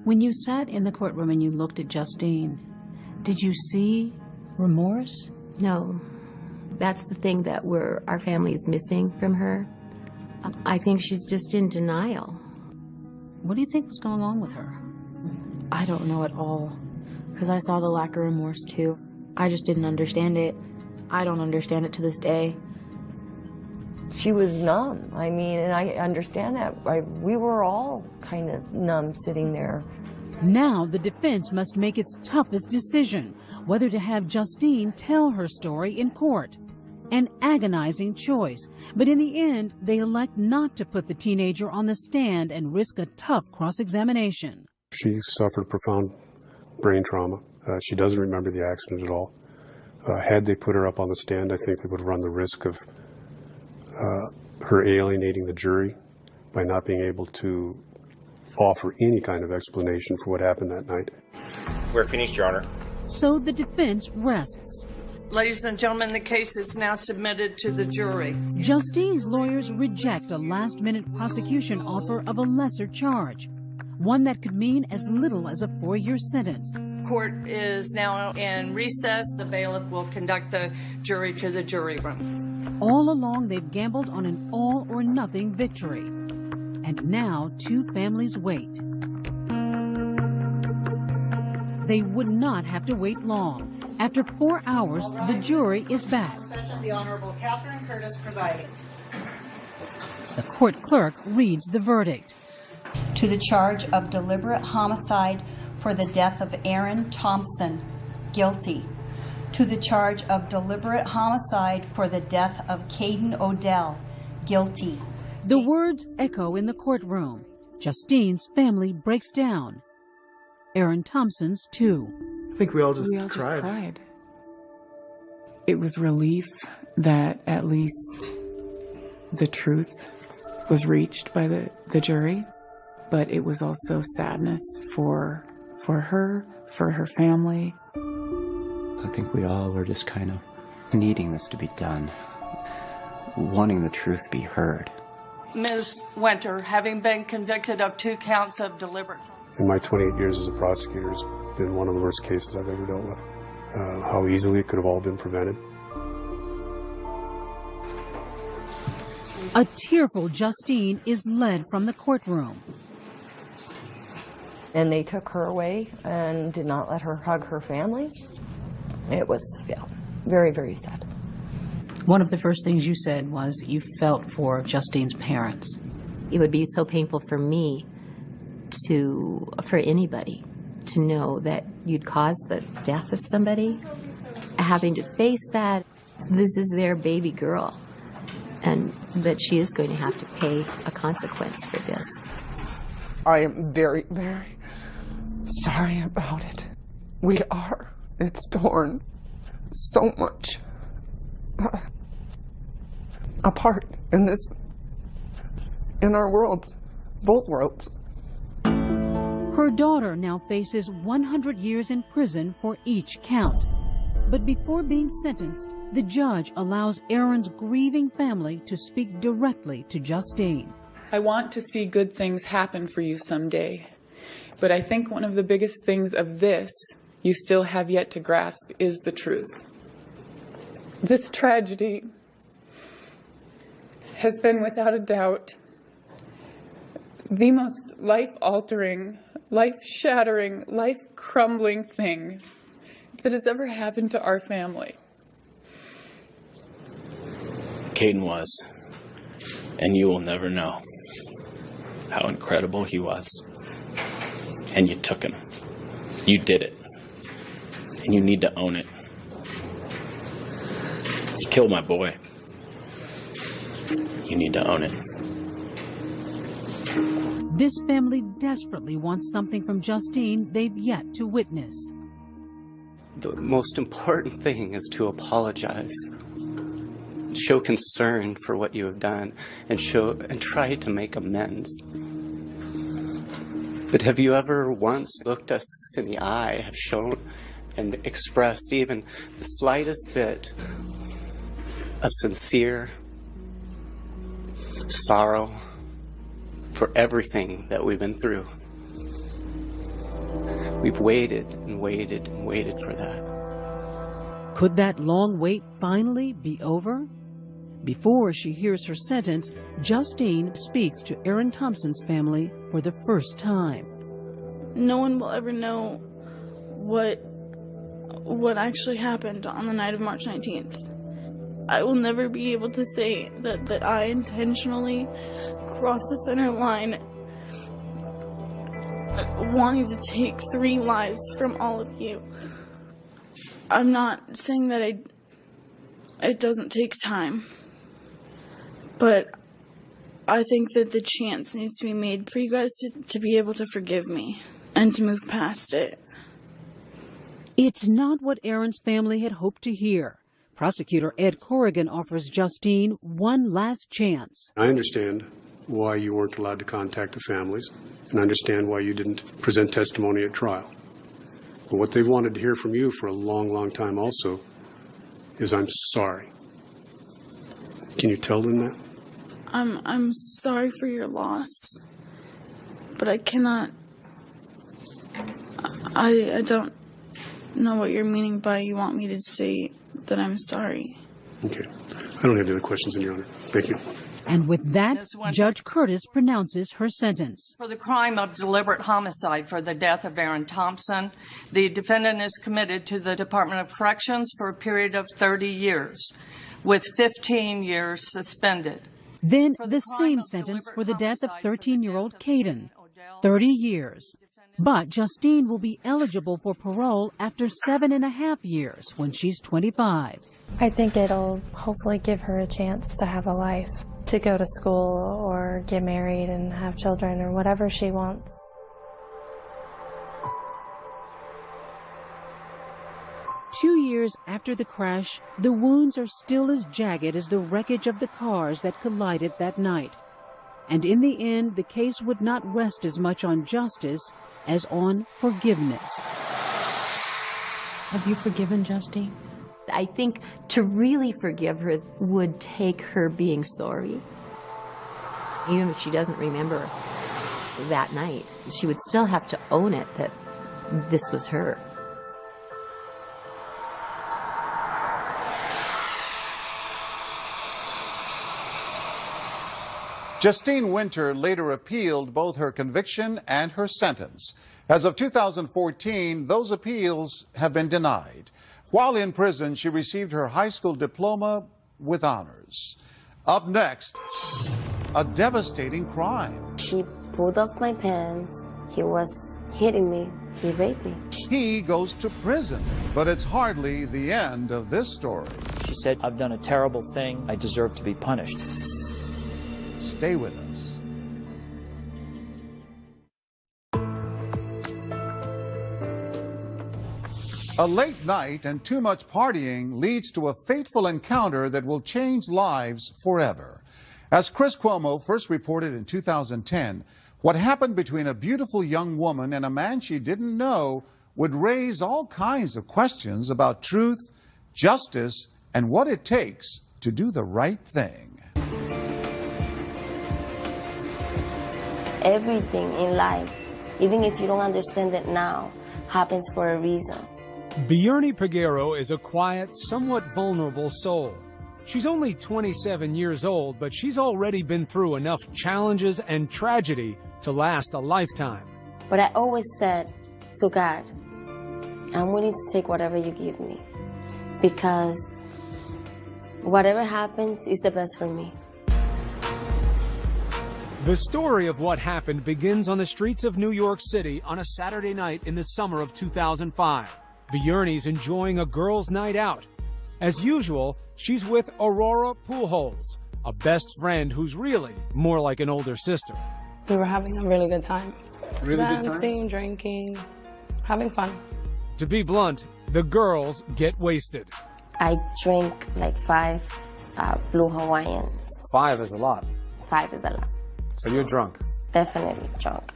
When you sat in the courtroom and you looked at Justine, did you see remorse? No. That's the thing that our family is missing from her. I think she's just in denial. What do you think was going on with her? I don't know at all, because I saw the lack of remorse too. I just didn't understand it. I don't understand it to this day. She was numb. I mean, and I understand that. We were all kind of numb sitting there. Now the defense must make its toughest decision, whether to have Justine tell her story in court. An agonizing choice, but in the end, they elect not to put the teenager on the stand and risk a tough cross-examination. She suffered profound brain trauma. She doesn't remember the accident at all. Had they put her up on the stand, I think they would run the risk of her alienating the jury by not being able to offer any kind of explanation for what happened that night. We're finished, Your Honor. So the defense rests. Ladies and gentlemen, the case is now submitted to the jury. Justine's lawyers reject a last-minute prosecution offer of a lesser charge, one that could mean as little as a 4-year sentence. Court is now in recess. The bailiff will conduct the jury to the jury room. All along, they've gambled on an all-or-nothing victory. And now, two families wait. They would not have to wait long. After 4 hours, the jury is back. The Honorable Catherine Curtis presiding. The court clerk reads the verdict. To the charge of deliberate homicide for the death of Aaron Thompson, guilty. To the charge of deliberate homicide for the death of Caden Odell, guilty. The words echo in the courtroom. Justine's family breaks down. Aaron Thompson's too. I think we all just cried. It was relief that at least the truth was reached by the jury, but it was also sadness for her, for her family. I think we all were just kind of needing this to be done, wanting the truth to be heard. Ms. Winter, having been convicted of 2 counts of deliberate homicide. In my 28 years as a prosecutor, it's been one of the worst cases I've ever dealt with. How easily it could have all been prevented. A tearful Justine is led from the courtroom. And they took her away and did not let her hug her family. It was, very, very sad. One of the first things you said was you felt for Justine's parents. It would be so painful for me for anybody to know that you'd cause the death of somebody, having to face that. This is their baby girl, and that she is going to have to pay a consequence for this. I am very, very sorry about it. We are. It's torn so much apart in our worlds, both worlds. Her daughter now faces 100 years in prison for each count. But before being sentenced, the judge allows Aaron's grieving family to speak directly to Justine. I want to see good things happen for you someday, but I think one of the biggest things of this you still have yet to grasp is the truth. This tragedy has been without a doubt the most life-altering, life-shattering, life-crumbling thing that has ever happened to our family. Caden was, and you will never know how incredible he was. And you took him. You did it. And you need to own it. You killed my boy. You need to own it. This family desperately wants something from Justine they've yet to witness. The most important thing is to apologize. Show concern for what you have done and try to make amends. But have you ever once looked us in the eye, have shown and expressed even the slightest bit of sincere sorrow for everything that we've been through? We've waited and waited and waited for that. Could that long wait finally be over? Before she hears her sentence, Justine speaks to Aaron Thompson's family for the first time. No one will ever know what actually happened on the night of March 19th. I will never be able to say that I intentionally crossed the center line wanting to take 3 lives from all of you. I'm not saying that it doesn't take time, but I think that the chance needs to be made for you guys to be able to forgive me and to move past it. It's not what Aaron's family had hoped to hear. Prosecutor Ed Corrigan offers Justine one last chance. I understand why you weren't allowed to contact the families, and I understand why you didn't present testimony at trial. But what they've wanted to hear from you for a long, long time also is I'm sorry. Can you tell them that? I'm sorry for your loss, but I cannot. I don't know what you're meaning by you want me to say that I'm sorry. Okay. I don't have any other questions, Your Honor. Thank you. And with that, Judge Curtis pronounces her sentence. For the crime of deliberate homicide for the death of Aaron Thompson, the defendant is committed to the Department of Corrections for a period of 30 years, with 15 years suspended. Then the same sentence for the death of 13-year-old Caden, 30 years. But Justine will be eligible for parole after 7.5 years when she's 25. I think it'll hopefully give her a chance to have a life, to go to school or get married and have children or whatever she wants. Two years after the crash, the wounds are still as jagged as the wreckage of the cars that collided that night. And in the end, the case would not rest as much on justice as on forgiveness. Have you forgiven Justine? I think to really forgive her would take her being sorry. Even if she doesn't remember that night, she would still have to own it that this was her. Justine Winter later appealed both her conviction and her sentence. As of 2014, those appeals have been denied. While in prison, she received her high school diploma with honors. Up next, a devastating crime. He pulled off my pants. He was hitting me. He raped me. He goes to prison, but it's hardly the end of this story. She said, "I've done a terrible thing. I deserve to be punished." Stay with us. A late night and too much partying leads to a fateful encounter that will change lives forever. As Chris Cuomo first reported in 2010, what happened between a beautiful young woman and a man she didn't know would raise all kinds of questions about truth, justice, and what it takes to do the right thing. Everything in life, even if you don't understand it now, happens for a reason. Bjarni Peguero is a quiet, somewhat vulnerable soul. She's only 27 years old, but she's already been through enough challenges and tragedy to last a lifetime. But I always said to God, I'm willing to take whatever you give me, because whatever happens is the best for me. The story of what happened begins on the streets of New York City on a Saturday night in the summer of 2005. Bjarni's enjoying a girls' night out. As usual, she's with Aurora Pujols, a best friend who's really more like an older sister. We were having a really good time. Really good time? Dancing, drinking, having fun. To be blunt, the girls get wasted. I drink like 5 Blue Hawaiians. 5 is a lot. 5 is a lot. So you're drunk? Definitely drunk.